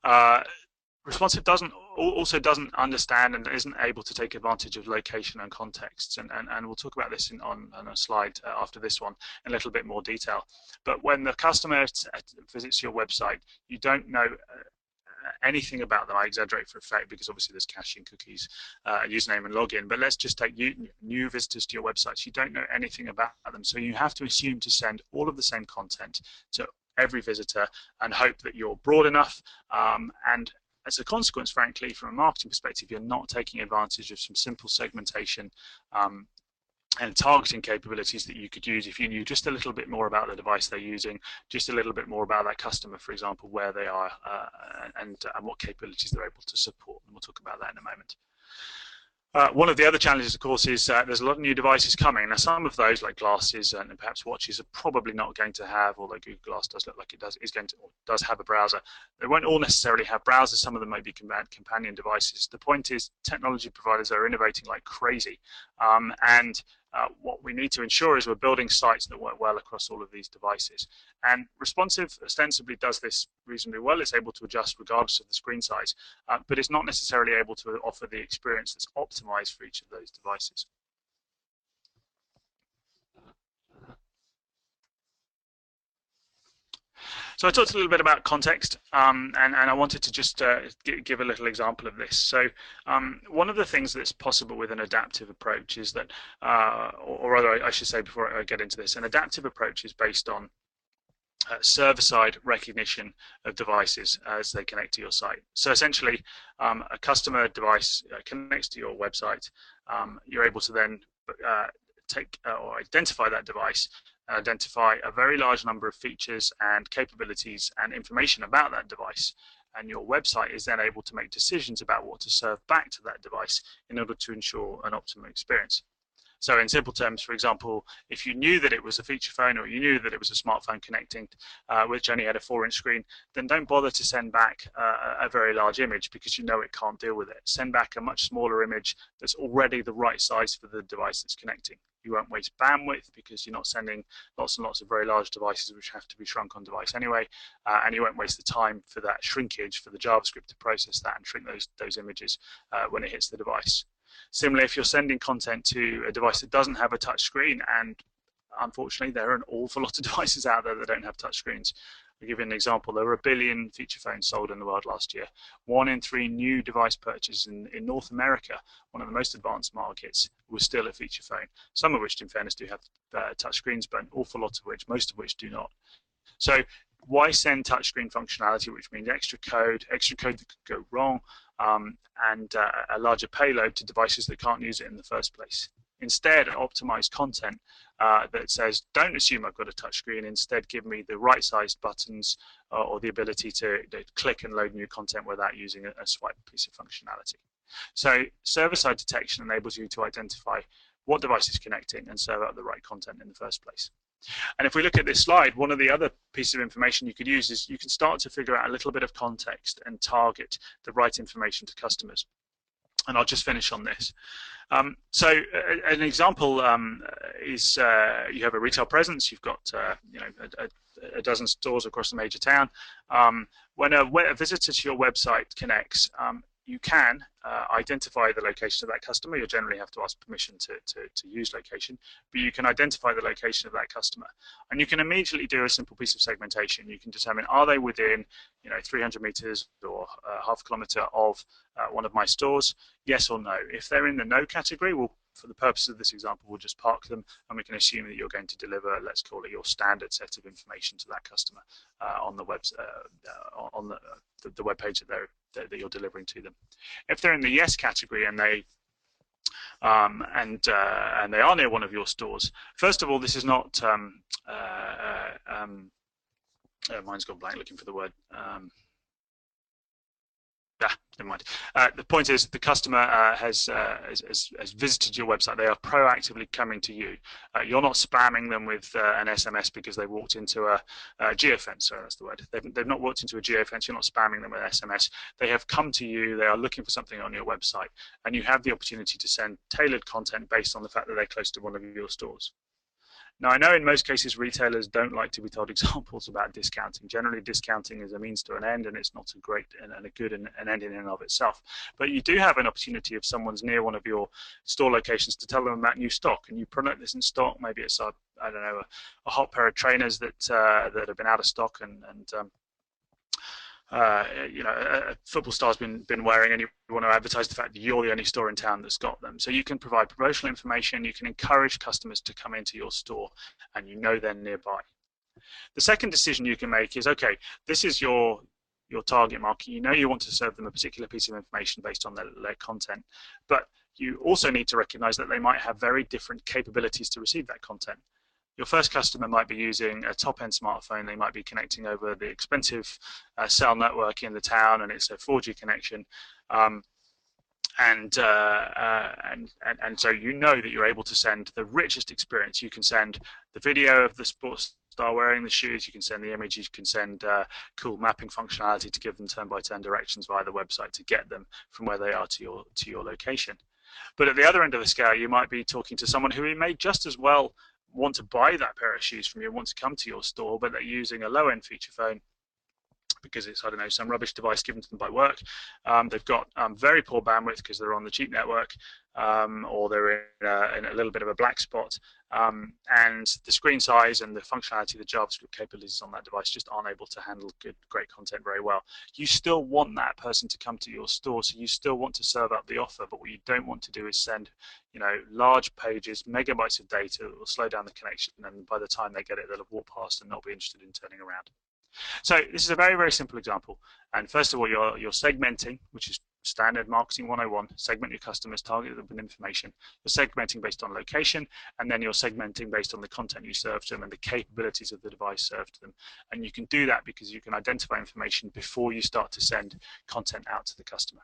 load. Responsive also doesn't understand and isn't able to take advantage of location and contexts, and we'll talk about this on a slide after this one in a little bit more detail. But when the customer visits your website, you don't know anything about them. I exaggerate for effect because obviously there's caching, cookies, username and login, but let's just take new visitors to your websites. You don't know anything about them, so you have to assume to send all of the same content to every visitor and hope that you're broad enough, and as a consequence, frankly, from a marketing perspective, you're not taking advantage of some simple segmentation and targeting capabilities that you could use if you knew just a little bit more about the device they're using, just a little bit more about that customer, for example, where they are and what capabilities they're able to support. And we'll talk about that in a moment. One of the other challenges, of course, is there's a lot of new devices coming. Now, some of those, like glasses and perhaps watches, are probably not going to have, although Google Glass does look like it does have a browser. They won't all necessarily have browsers. Some of them may be companion devices. The point is, technology providers are innovating like crazy, and what we need to ensure is we're building sites that work well across all of these devices. And Responsive ostensibly does this reasonably well. It's able to adjust regardless of the screen size, but it's not necessarily able to offer the experience that's optimized for each of those devices. So I talked a little bit about context, and I wanted to just give a little example of this. So one of the things that's possible with an adaptive approach is that, or rather I should say before I get into this, an adaptive approach is based on server-side recognition of devices as they connect to your site. So essentially, a customer device connects to your website. You're able to then take or identify that device, identify a very large number of features and capabilities and information about that device. And your website is then able to make decisions about what to serve back to that device in order to ensure an optimum experience. So in simple terms, for example, if you knew that it was a feature phone or you knew that it was a smartphone connecting, which only had a 4-inch screen, then don't bother to send back a very large image because you know it can't deal with it. Send back a much smaller image that's already the right size for the device that's connecting. You won't waste bandwidth because you're not sending lots and lots of very large devices which have to be shrunk on device anyway, and you won't waste the time for that shrinkage for the JavaScript to process that and shrink those images when it hits the device. Similarly, if you're sending content to a device that doesn't have a touch screen, and unfortunately there are an awful lot of devices out there that don't have touch screens. I'll give you an example. There were 1 billion feature phones sold in the world last year. 1 in 3 new device purchases in North America, one of the most advanced markets, was still a feature phone. Some of which, in fairness, do have touch screens, but an awful lot of which, most of which do not. So why send touchscreen functionality, which means extra code that could go wrong, and a larger payload to devices that can't use it in the first place? Instead, optimize content that says, don't assume I've got a touchscreen. Instead, give me the right-sized buttons or the ability to click and load new content without using a swipe piece of functionality. So server-side detection enables you to identify what device is connecting and serve out the right content in the first place. And if we look at this slide, one of the other pieces of information you could use is you can start to figure out a little bit of context and target the right information to customers. And I'll just finish on this. So an example is you have a retail presence. You've got a dozen stores across a major town. When a visitor to your website connects, you can identify the location of that customer. You'll generally have to ask permission to use location, but you can identify the location of that customer. And you can immediately do a simple piece of segmentation. You can determine, are they within 300 meters or half a kilometer of one of my stores? Yes or no. If they're in the no category, we'll, for the purpose of this example, we'll just park them, and we can assume that you're going to deliver, let's call it, your standard set of information to that customer on the web the web page that you're delivering to them. If they're in the yes category and they are near one of your stores, first of all, this is not mine's gone blank looking for the word. Never mind. The point is, the customer has visited your website. They are proactively coming to you. You're not spamming them with an SMS because they walked into a geofence. Sorry, that's the word. They've not walked into a geofence. You're not spamming them with SMS. They have come to you. They are looking for something on your website, and you have the opportunity to send tailored content based on the fact that they're close to one of your stores. Now, I know in most cases retailers don't like to be told examples about discounting. Generally, discounting is a means to an end, and it's not a great and a good an end in and of itself. But you do have an opportunity if someone's near one of your store locations to tell them about new stock, and you promote this in stock. Maybe it's I don't know, a hot pair of trainers that have been out of stock, and a football star's been wearing, and you want to advertise the fact that you're the only store in town that's got them. So you can provide promotional information, you can encourage customers to come into your store, and you know they're nearby. The second decision you can make is, okay, this is your target market. You know you want to serve them a particular piece of information based on their content, but you also need to recognize that they might have very different capabilities to receive that content. Your first customer might be using a top-end smartphone. They might be connecting over the expensive cell network in the town, and it's a 4G connection. And so you know that you're able to send the richest experience. You can send the video of the sports star wearing the shoes. You can send the image. You can send cool mapping functionality to give them turn-by-turn directions via the website to get them from where they are to your location. But at the other end of the scale, you might be talking to someone who may just as well want to buy that pair of shoes from you, want to come to your store, but they're using a low-end feature phone, because it's, I don't know, some rubbish device given to them by work. They've got very poor bandwidth because they're on the cheap network, or they're in a little bit of a black spot. And the screen size and the functionality, the JavaScript capabilities on that device just aren't able to handle great content very well. You still want that person to come to your store, so you still want to serve up the offer, but what you don't want to do is send, large pages, megabytes of data that will slow down the connection, and by the time they get it, they'll have walked past and not be interested in turning around. So this is a very, very simple example. And first of all, you're segmenting, which is standard marketing 101. Segment your customers, target them with information. You're segmenting based on location, and then you're segmenting based on the content you serve to them and the capabilities of the device served to them. And you can do that because you can identify information before you start to send content out to the customer.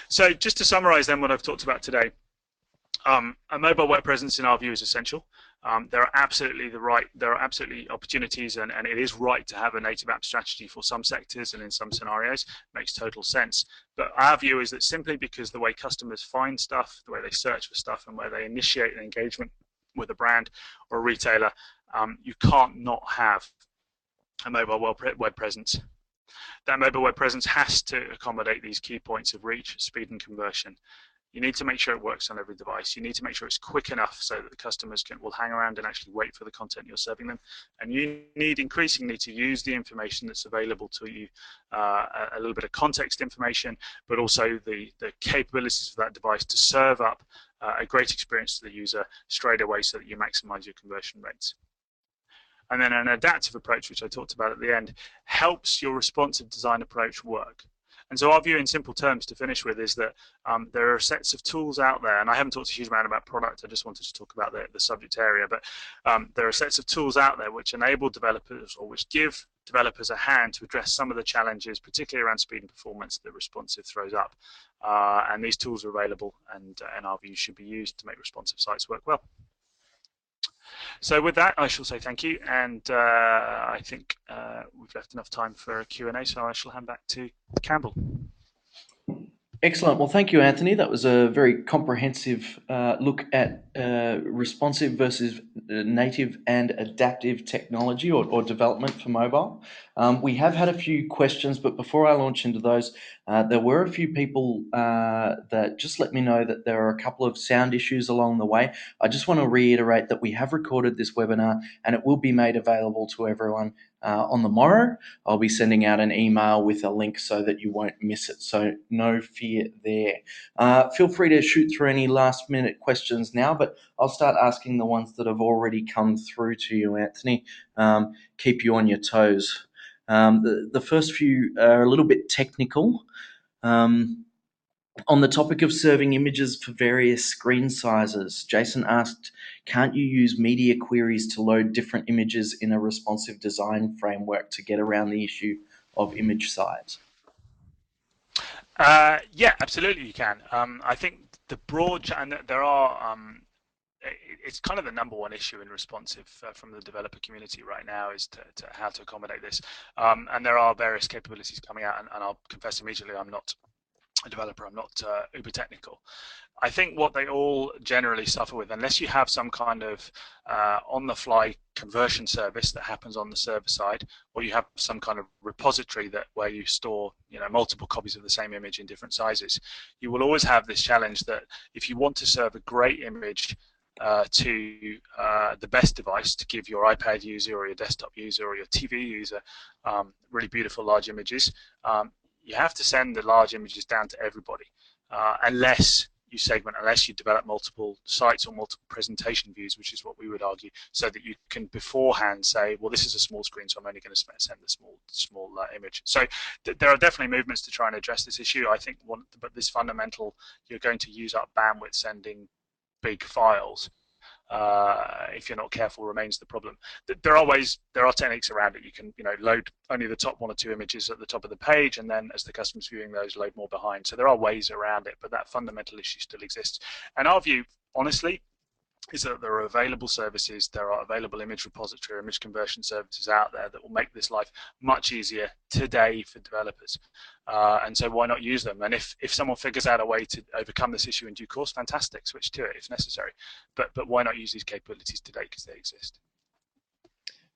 So just to summarize then what I've talked about today, a mobile web presence in our view is essential. There are absolutely opportunities, and it is right to have a native app strategy for some sectors and in some scenarios. Makes total sense. But our view is that simply because the way customers find stuff, the way they search for stuff, and where they initiate an engagement with a brand or a retailer, you can't not have a mobile web presence. That mobile web presence has to accommodate these key points of reach, speed, and conversion. You need to make sure it works on every device. You need to make sure it's quick enough so that the customers will hang around and actually wait for the content you're serving them. And you need increasingly to use the information that's available to you, a little bit of context information, but also the capabilities of that device to serve up a great experience to the user straight away so that you maximize your conversion rates. And then an adaptive approach, which I talked about at the end, helps your responsive design approach work. And so our view in simple terms to finish with is that there are sets of tools out there, and I haven't talked a huge amount about product, I just wanted to talk about the subject area, but there are sets of tools out there which enable developers, or which give developers a hand to address some of the challenges, particularly around speed and performance, that responsive throws up. And these tools are available, and in our view should be used to make responsive sites work well. So with that, I shall say thank you, and I think we've left enough time for a Q&A, so I shall hand back to Campbell. Excellent. Well, thank you, Anthony. That was a very comprehensive look at responsive versus native and adaptive technology or development for mobile. We have had a few questions, but before I launch into those, there were a few people that just let me know that there are a couple of sound issues along the way. I just want to reiterate that we have recorded this webinar and it will be made available to everyone on the morrow. I'll be sending out an email with a link so that you won't miss it. So no fear there. Feel free to shoot through any last minute questions now, but I'll start asking the ones that have already come through to you, Anthony. Keep you on your toes. The first few are a little bit technical. On the topic of serving images for various screen sizes, Jason asked, can't you use media queries to load different images in a responsive design framework to get around the issue of image size? Yeah, absolutely you can. I think the broad, and there are, it's kind of the number one issue in responsive from the developer community right now is to how to accommodate this. And there are various capabilities coming out, and I'll confess immediately I'm not a developer, I'm not uber technical. I think what they all generally suffer with, unless you have some kind of on-the-fly conversion service that happens on the server side, or you have some kind of repository where you store multiple copies of the same image in different sizes, you will always have this challenge that if you want to serve a great image to the best device, to give your iPad user or your desktop user or your TV user really beautiful large images, you have to send the large images down to everybody, unless you segment, unless you develop multiple sites or multiple presentation views, which is what we would argue, so that you can beforehand say, well, this is a small screen, so I'm only going to send the small image. So there are definitely movements to try and address this issue. I think but this fundamental, you're going to use up bandwidth sending big files. If you're not careful, remains the problem. There are techniques around it. You can load only the top one or two images at the top of the page, and then as the customer's viewing those, load more behind. So there are ways around it, but that fundamental issue still exists. And our view, honestly, is that there are available services, there are available image repository, image conversion services out there that will make this life much easier today for developers. And so why not use them? And if someone figures out a way to overcome this issue in due course, fantastic, switch to it if necessary. But why not use these capabilities today because they exist?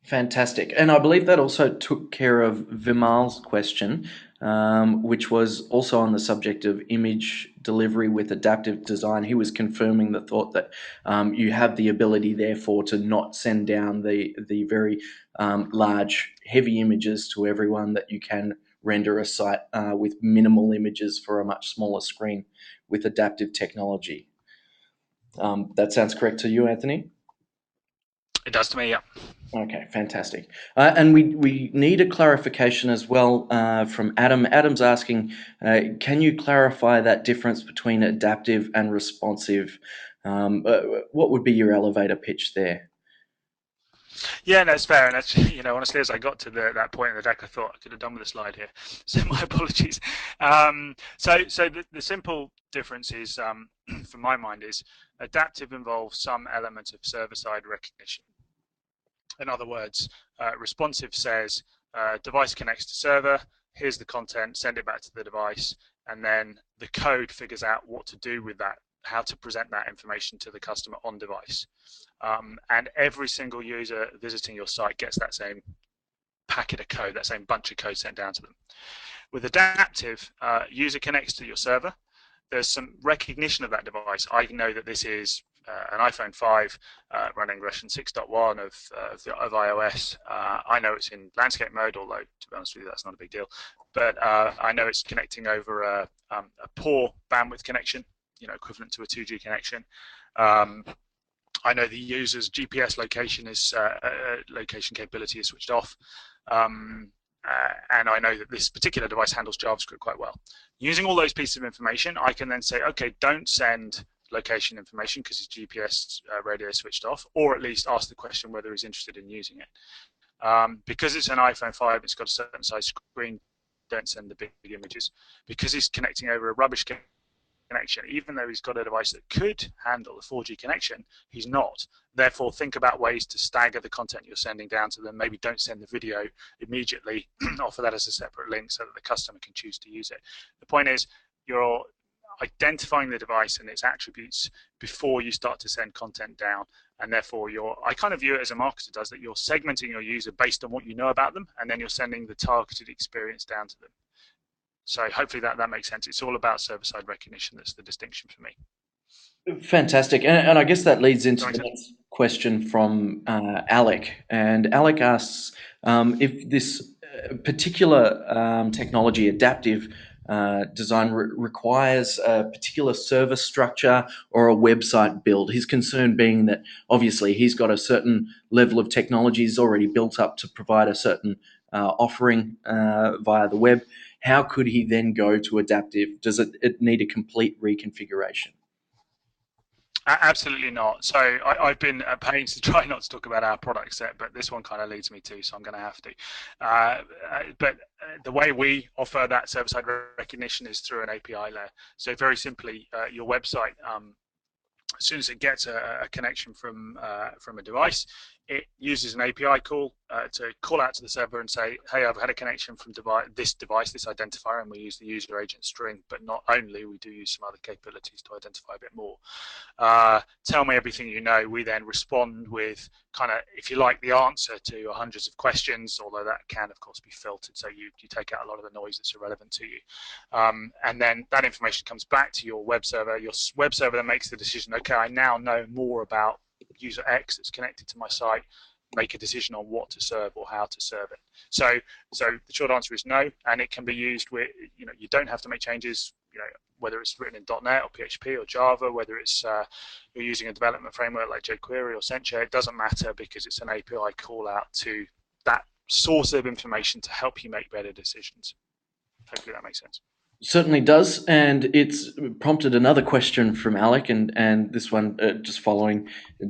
Fantastic. And I believe that also took care of Vimal's question, which was also on the subject of image delivery with adaptive design. He was confirming the thought that you have the ability, therefore, to not send down the very large, heavy images to everyone, that you can render a site with minimal images for a much smaller screen with adaptive technology. That sounds correct to you, Anthony? It does to me, yeah. Okay, fantastic. And we need a clarification as well from Adam. Adam's asking, can you clarify that difference between adaptive and responsive? What would be your elevator pitch there? Yeah, no, it's fair. And actually, honestly, as I got to that point in the deck, I thought I could have done with a slide here. So my apologies. So the simple difference is, from my mind, is adaptive involves some element of server-side recognition. In other words, responsive says device connects to server, here's the content, send it back to the device, and then the code figures out what to do with that, how to present that information to the customer on device. And every single user visiting your site gets that same packet of code, that same bunch of code sent down to them. With adaptive, user connects to your server. There's some recognition of that device. I know that this is an iPhone 5 running version 6.1 of iOS. I know it's in landscape mode, although to be honest with you, that's not a big deal. But I know it's connecting over a poor bandwidth connection, equivalent to a 2G connection. I know the user's GPS location capability is switched off. And I know that this particular device handles JavaScript quite well. Using all those pieces of information, I can then say, okay, don't send location information because his GPS radio is switched off, or at least ask the question whether he's interested in using it. Because it's an iPhone 5, it's got a certain size screen, don't send the big images. Because he's connecting over a rubbish connection, even though he's got a device that could handle a 4G connection, he's not. Therefore, think about ways to stagger the content you're sending down to them. Maybe don't send the video immediately, offer that as a separate link so that the customer can choose to use it. The point is, you're identifying the device and its attributes before you start to send content down, and therefore I kind of view it as a marketer does, that you're segmenting your user based on what you know about them, and then you're sending the targeted experience down to them. So hopefully that makes sense. It's all about server-side recognition. That's the distinction for me. Fantastic. And I guess that leads Does into that make the sense? next question from Alec. And Alec asks if this particular technology, adaptive design, requires a particular service structure or a website build. His concern being that obviously he's got a certain level of technology he's already built up to provide a certain offering via the web. How could he then go to adaptive? Does it need a complete reconfiguration? Absolutely not. So I've been at pains to try not to talk about our product set, but this one kind of leads me to, so I'm going to have to. But the way we offer that server-side recognition is through an API layer. So very simply, your website, as soon as it gets a connection from a device, it uses an API call to call out to the server and say, hey, I've had a connection from this device, this identifier, and we use the user agent string, but not only, we do use some other capabilities to identify a bit more. Tell me everything you know. We then respond with kind of, if you like, the answer to hundreds of questions, although that can, of course, be filtered, so you take out a lot of the noise that's irrelevant to you. And then that information comes back to your web server. Your web server then makes the decision, okay, I now know more about user X that's connected to my site, make a decision on what to serve or how to serve it. So the short answer is no, and it can be used with, you don't have to make changes, whether it's written in .NET or PHP or Java, whether it's you're using a development framework like jQuery or Sencha, it doesn't matter because it's an API call out to that source of information to help you make better decisions. Hopefully that makes sense. Certainly does, and it's prompted another question from Alec, and this one just following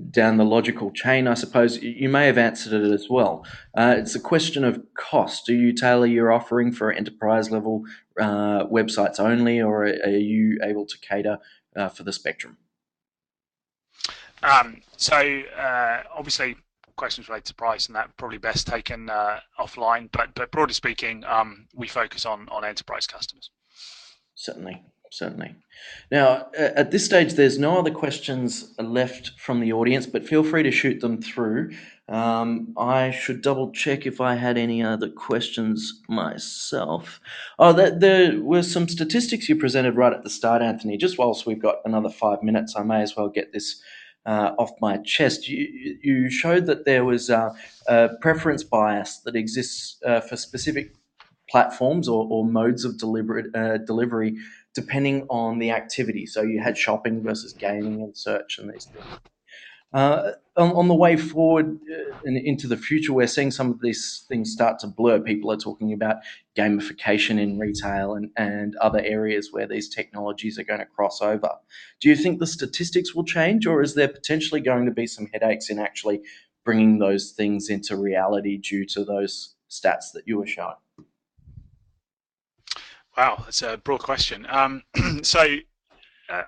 down the logical chain, I suppose. You may have answered it as well. It's a question of cost. Do you tailor your offering for enterprise level websites only, or are you able to cater for the spectrum? Obviously, questions related to price and that probably best taken offline. But broadly speaking, we focus on enterprise customers. Certainly, certainly. Now, at this stage, there's no other questions left from the audience, but feel free to shoot them through. I should double check if I had any other questions myself. Oh, there were some statistics you presented right at the start, Anthony. Just whilst we've got another 5 minutes, I may as well get this off my chest. You showed that there was a preference bias that exists for specific platforms or modes of delivery depending on the activity. So you had shopping versus gaming and search and these things. On the way forward and into the future, we're seeing some of these things start to blur. People are talking about gamification in retail and other areas where these technologies are going to cross over. Do you think the statistics will change, or is there potentially going to be some headaches in actually bringing those things into reality due to those stats that you were showing? Wow, that's a broad question. So uh,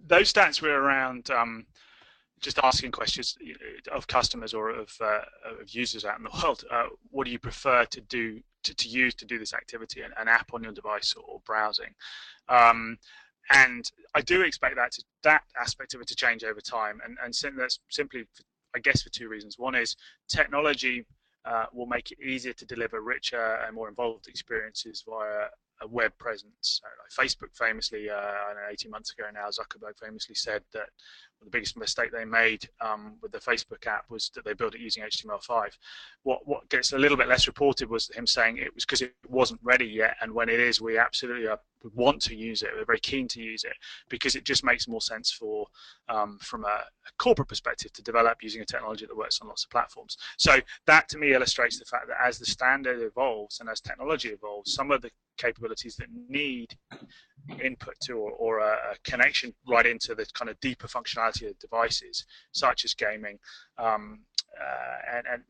those stats were around just asking questions of customers or of users out in the world. What do you prefer to do to use to do this activity? An app on your device or browsing? Um, and I do expect that aspect of it to change over time. And that's simply, I guess, for two reasons. One is technology will make it easier to deliver richer and more involved experiences via a web presence. Like Facebook famously, I don't know, 18 months ago now, Zuckerberg famously said that the biggest mistake they made with the Facebook app was that they built it using HTML5. What gets a little bit less reported was him saying it was because it wasn't ready yet, and when it is, we absolutely want to use it. We're very keen to use it because it just makes more sense for from a corporate perspective to develop using a technology that works on lots of platforms. So that to me illustrates the fact that as the standard evolves and as technology evolves, some of the capabilities that need input to or a connection right into the kind of deeper functionality of devices, such as gaming, and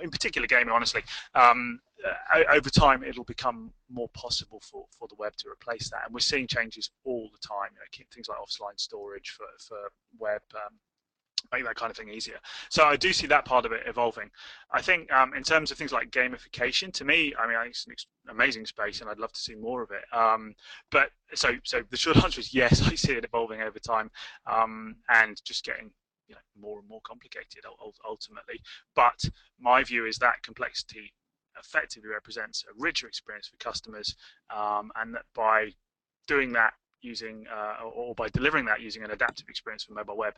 in particular gaming, honestly, over time it'll become more possible for the web to replace that. And we're seeing changes all the time, things like offline storage for web make that kind of thing easier. So I do see that part of it evolving. I think in terms of things like gamification, to me, I mean, I think it's an amazing space, and I'd love to see more of it. But so the short answer is yes, I see it evolving over time, and just getting more and more complicated ultimately. But my view is that complexity effectively represents a richer experience for customers, and that by doing that using or by delivering that using an adaptive experience for mobile web,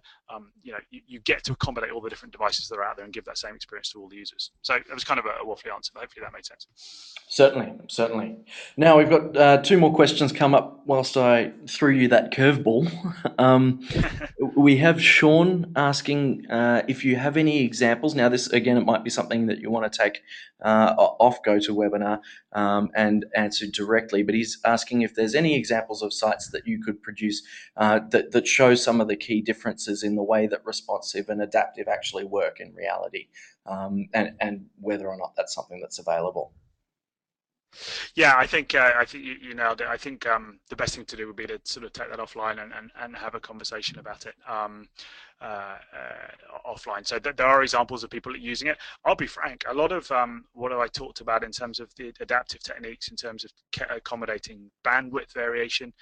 you get to accommodate all the different devices that are out there and give that same experience to all the users. So it was kind of a waffly answer, but hopefully that made sense. Certainly, certainly. Now we've got two more questions come up whilst I threw you that curveball. We have Sean asking if you have any examples. Now, this again, it might be something that you want to take off GoToWebinar and answer directly. But he's asking if there's any examples of sites that you could produce that show some of the key differences in the way that responsive and adaptive actually work in reality, and whether or not that's something that's available. Yeah, I think you nailed it. I think the best thing to do would be to sort of take that offline and have a conversation about it offline. So there are examples of people using it. I'll be frank, a lot of what I talked about in terms of the adaptive techniques, in terms of accommodating bandwidth variation,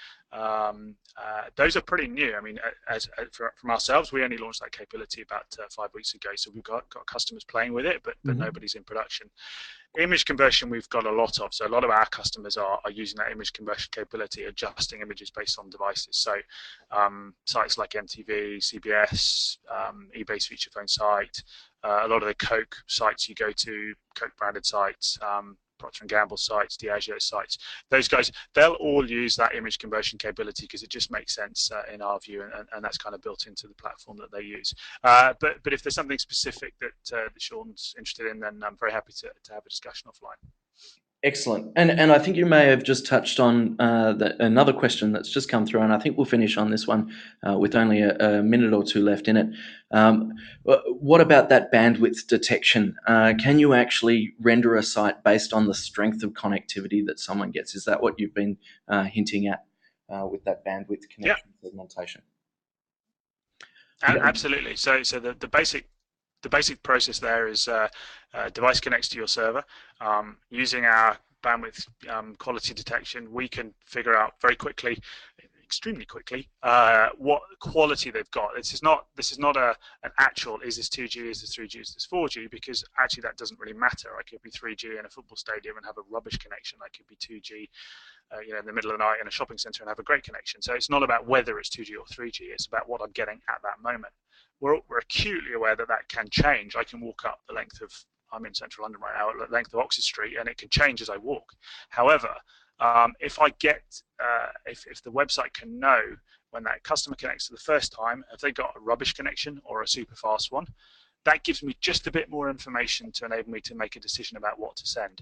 those are pretty new. I mean, from ourselves, we only launched that capability about 5 weeks ago, so we've got customers playing with it, but nobody's in production. Image conversion we've got a lot of, so a lot of our customers are using that image conversion capability, adjusting images based on devices. So sites like MTV, CBS, eBay's feature phone site, a lot of the Coke sites you go to, Coke branded sites, Procter & Gamble sites, Diageo sites, those guys, they'll all use that image conversion capability because it just makes sense in our view, and that's kind of built into the platform that they use. But if there's something specific that Sean's interested in, then I'm very happy to have a discussion offline. Excellent. And I think you may have just touched on another question that's just come through, and I think we'll finish on this one with only a minute or two left in it. What about that bandwidth detection? Can you actually render a site based on the strength of connectivity that someone gets? Is that what you've been hinting at with that bandwidth connection segmentation? Absolutely. So the basic process there is device connects to your server. Using our bandwidth quality detection, we can figure out very quickly, extremely quickly what quality they've got. This is not an actual is this 2G, is this 3G, is this 4G, because actually that doesn't really matter. I could be 3G in a football stadium and have a rubbish connection. I could be 2G in the middle of the night in a shopping centre and have a great connection. So it's not about whether it's 2G or 3G, it's about what I'm getting at that moment. We're acutely aware that that can change. I can walk up the length of, I'm in central London right now, the length of Oxford Street, and it can change as I walk. However, if I get, if the website can know when that customer connects for the first time, if they got a rubbish connection or a super fast one, that gives me just a bit more information to enable me to make a decision about what to send.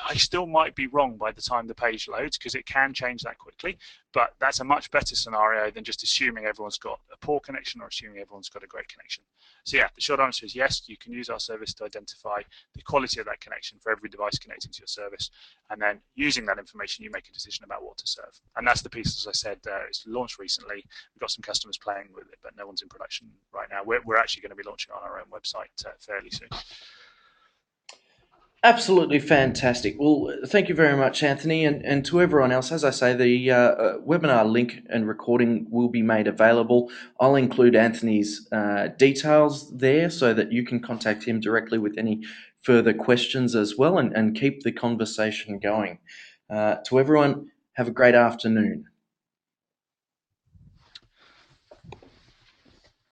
I still might be wrong by the time the page loads, because it can change that quickly, but that's a much better scenario than just assuming everyone's got a poor connection or assuming everyone's got a great connection. So yeah, the short answer is yes, you can use our service to identify the quality of that connection for every device connecting to your service, and then using that information, you make a decision about what to serve. And that's the piece, as I said, it's launched recently. We've got some customers playing with it, but no one's in production right now. We're actually going to be launching on our own website fairly soon. Absolutely fantastic. Well, thank you very much, Anthony, and to everyone else. As I say, the webinar link and recording will be made available. I'll include Anthony's details there so that you can contact him directly with any further questions as well, and keep the conversation going. To everyone, have a great afternoon.